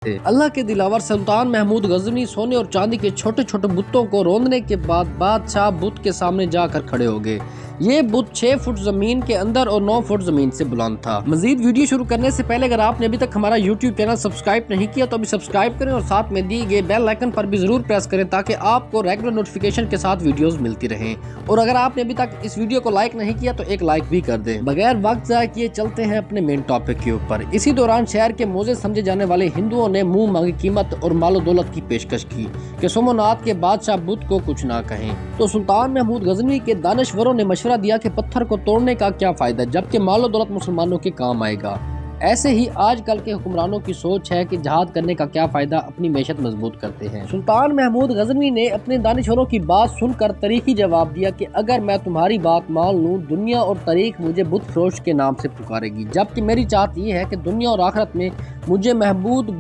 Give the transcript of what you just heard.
थे। अल्लाह के दिलावर सुल्तान महमूद गजनी सोने और चांदी के छोटे छोटे बुतों को रोंदने के बाद बादशाह बुत के सामने जाकर खड़े हो गए। ये बुत 6 फुट जमीन के अंदर और 9 फुट जमीन से बुलंद था। मजीद वीडियो शुरू करने से पहले अगर आपने अभी तक हमारा YouTube चैनल सब्सक्राइब नहीं किया तो अभी सब्सक्राइब करें और साथ में दिए गए बेल आइकन पर भी जरूर प्रेस करें ताकि आपको रेगुलर नोटिफिकेशन के साथ वीडियोस मिलती रहें। और अगर आपने अभी तक इस वीडियो को लाइक नहीं किया तो एक लाइक भी कर दें। बगैर वक्त ज़ाया किए चलते हैं अपने मेन टॉपिक के ऊपर। इसी दौरान शहर के मोजे समझे जाने वाले हिंदुओं ने मुंह मांगी कीमत और मालो दौलत की पेशकश की कि सोमनाथ के बादशाह बुत को कुछ ना कहें। तो सुल्तान महमूद गजनी के दानिशवरों ने मशवरा दिया कि पत्थर को तोड़ने का क्या फायदा जबकि मालो दौलत मुसलमानों के काम आएगा। ऐसे ही आजकल के हुक्मरानों की सोच है कि जहाद करने का क्या फायदा, अपनी मैशत मजबूत करते हैं। सुल्तान महमूद गजनी ने अपने दानिशवरों की बात सुनकर तरीकी जवाब दिया कि अगर मैं तुम्हारी बात मान लूं, दुनिया और तारीख मुझे बुत फरोश के नाम से पुकारेगी, जबकि मेरी चाहत ये है कि दुनिया और आखिरत में मुझे महमूद